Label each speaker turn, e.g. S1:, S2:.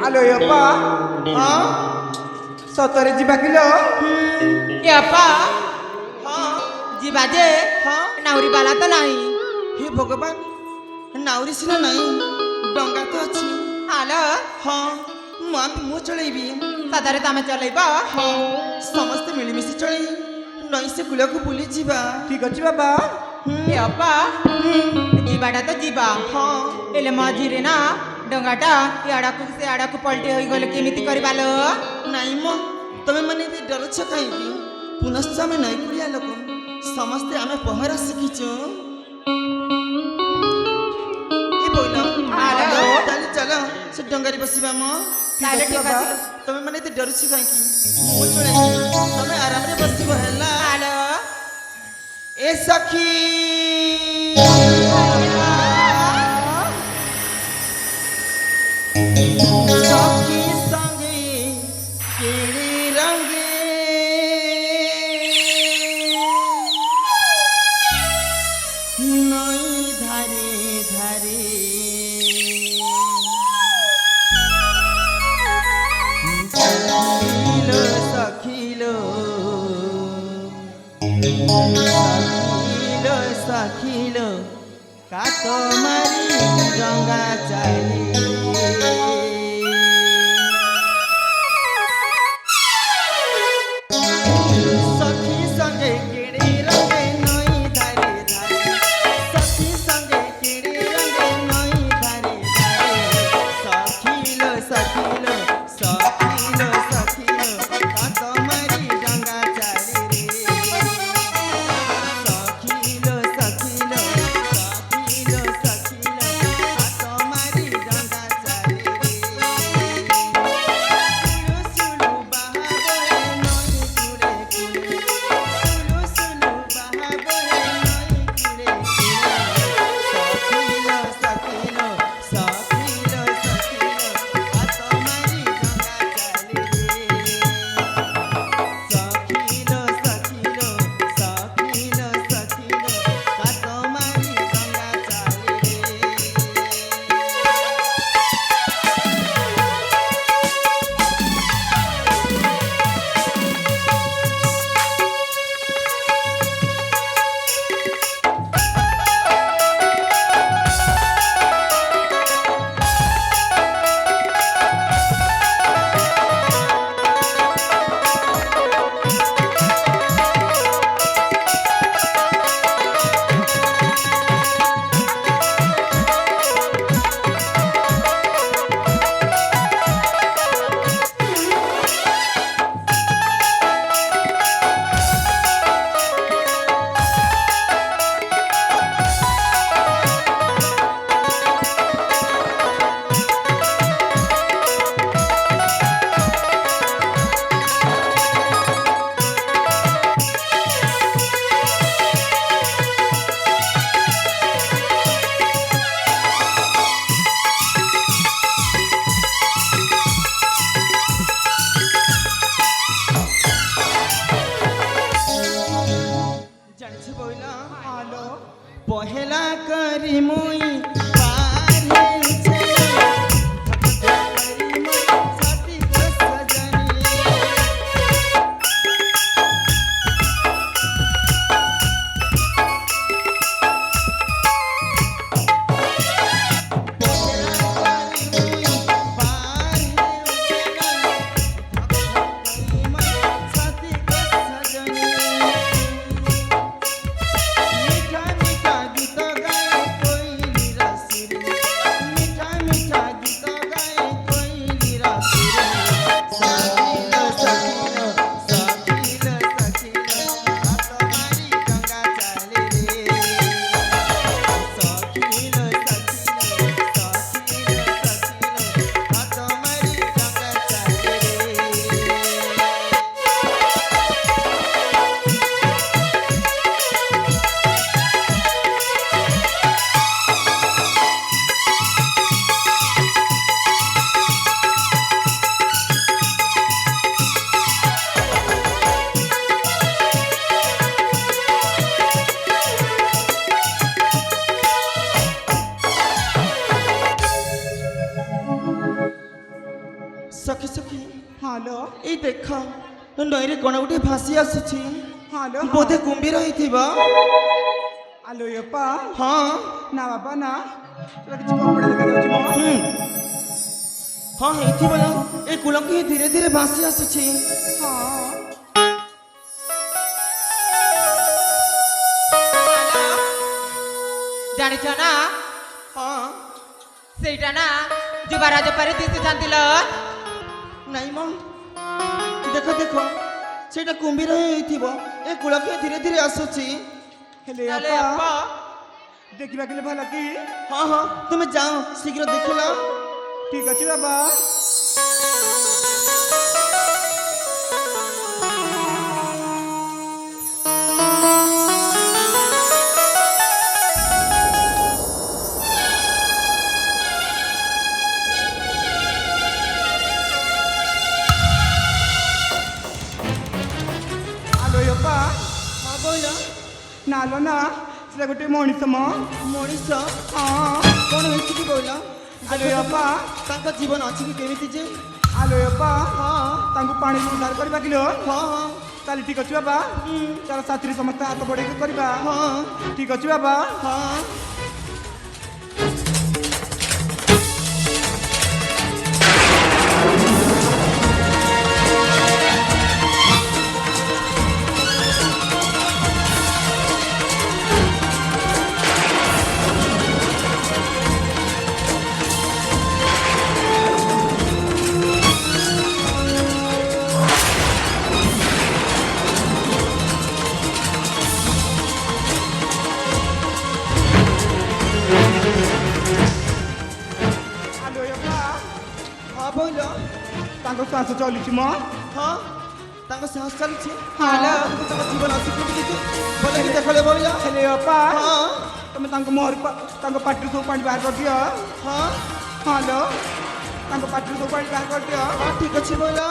S1: ଆଲୋ ଅପା
S2: ହଁ
S1: ସତରେ ଯିବା କିଲୋ?
S3: ଏ ଅପା
S2: ହଁ
S3: ଯିବା ଯେ
S2: ହଁ
S3: ନାଉରୀ ବାଲା ତ ନାହିଁ।
S2: ହେ ଭଗବାନ ନାଉରୀ ସିନା ନାହିଁ ଡଙ୍ଗା ତ ଅଛି।
S3: ହାଲୋ
S2: ହଁ ମୁଁ ଚଳେଇବି।
S3: ସତରେ ତମେ ଚଲେଇବ?
S2: ହଁ ସମସ୍ତେ ମିଳିମିଶି ଚଳେଇ ନଈ ସେ କୂଳକୁ ବୁଲିଯିବା।
S1: ଠିକ ଅଛି ବାବା।
S3: ଏ ଅପା ଯିବାଟା ତ ଯିବା,
S2: ହଁ
S3: ହେଲେ ମଝିରେ ନା ଡଙ୍ଗାଟା ଇଆଡ଼କୁ ସେ ଆଡ଼କୁ ପଲଟି ହୋଇଗଲେ କେମିତି କରିବା ଲୋ?
S2: ନାଇଁ ମ ତମେ ମାନେ ଏତେ ଡରୁଛ କାହିଁକି? ପୁନଶ୍ଚ ଆମେ ନଈକୁଳିଆ ଲୋକ, ସମସ୍ତେ ଆମେ ପହଁରା ଶିଖିଛୁ। ଏ ବୋଇଲ
S3: ହାଲୋ
S2: ତାହେଲେ ଚାଲ ସେ ଡଙ୍ଗାରେ ବସିବା ମ।
S3: ତାହେଲେ ଠିକ
S1: ବାବା।
S3: ଅଛି।
S2: ତମେ ମାନେ ଏତେ ଡରୁଛ କାହିଁକି? ମୁଁ ଚଳେଇବି, ତମେ ଆରାମରେ ବସିବ ହେଲା।
S3: ହାଲୋ
S2: ଏ ସଖୀ सखी संगे केड़ी रंगे नई धारे धारे सखीलो सखीलो सखीलो सखीलो का तुम्हारी गंगा चाहिए सखी संगे केड़ी रंगे नई धारे धारे सखी संगे केड़ी रंगे नई धारे धारे सखीलो सखीलो सखीलो सखीलो का तुम्हारी गंगा चाली रे सखीलो सखीलो सखीलो सखीलो का तुम्हारी गंगा ସଖୀ ସଖୀ
S1: ହ୍ୟାଲୋ
S2: ଏଇ ଦେଖ ନଈରେ କଣ ଗୋଟେ ଭାସି ଆସୁଛି
S1: ହ୍ୟାଲୋ
S2: ବୋଧେ କୁମ୍ଭୀର ହେଇଥିବ
S1: ଆଲୋ ଅପା
S2: ହଁ
S1: ନା ବାବା ନା ସେଟା କିଛି କପଡ଼ା ଦେଖାଯାଉଛି ମୋ
S2: ହୁଁ ହଁ ହେଇଥିବ ନା ଏ କୂଳକୁ ହିଁ ଧୀରେ ଧୀରେ ଭାସି ଆସୁଛି
S1: ହଁ
S3: ଜାଣିଛ ନା
S2: ହଁ
S3: ସେଇଟା ନା ଯୁବରାଜ ପରି ଦିଶୁଛନ୍ତି ଲୋ।
S2: ନାଇଁ ମ ଦେଖ ଦେଖ ସେଇଟା କୁମ୍ଭୀର ହିଁ ହେଇଥିବ ଏ କୂଳକୁ ହିଁ ଧୀରେ ଧୀରେ ଆସୁଛି
S1: ହେଲେ
S3: ତାହେଲେ
S1: ଅପା
S3: ଅପା,
S1: ଦେଖିବାକୁ ହେଲେ ଭଲ କି
S2: ହଁ ହଁ ତୁମେ ଯାଅ ଶୀଘ୍ର ଦେଖିଲ
S1: ଠିକ ଅଛି ବାବା ଆଲୋ ଅପା
S2: ହଁ କହିଲ
S1: ନାଲୋ ନା ସେଟା ଗୋଟେ ମଣିଷ ମ
S2: ମଣିଷ
S1: ହଁ
S2: କଣ ହେଇଛି କି କହିଲ
S1: ଆଲୋ ଅପା
S2: ତାଙ୍କ ଜୀବନ ଅଛି କି କେମିତି ଯେ
S1: ଆଲୋ ଅପା
S2: ହଁ
S1: ତାଙ୍କୁ ପାଣିରୁ ଉଦ୍ଧାର କରିବା କିଲୋ
S2: ହଁ ହଁ
S1: ତାହେଲେ ଠିକ ଅଛି ବାବା ଚାଲ ସାଥିରେ ସମସ୍ତେ ହାତ ବଢେଇକି କରିବା
S2: ହଁ
S1: ଠିକ ଅଛି ବାବା
S2: ହଁ
S1: ଆଲୋ ଅପା
S2: ହଁ କହିଲ
S1: ତାଙ୍କ ଶ୍ୱାସ ଚାଲୁଛି ମ
S2: ହଁ ତାଙ୍କ ସାହସ ଚାଲିଛି
S1: ହ୍ୟାଲୋ
S2: ତାଙ୍କ ଜୀବନ ଅଛି କେମିତି ଯେ ଭଲ କି ଦେଖଲେ କହିଲ
S1: ହେଲେ ଅପା
S2: ହଁ
S1: ତମେ ତାଙ୍କ ମୁହଁରୁ ତାଙ୍କ ପାଟିରୁ ସବୁ ପାଣି ବାହାର କରିଦିଅ
S2: ହଁ
S1: ହ୍ୟାଲୋ ତାଙ୍କ ପାଟିରୁ ସବୁ ପାଣି ବାହାର କରିଦିଅ
S2: ହଁ ଠିକ ଅଛି କହିଲ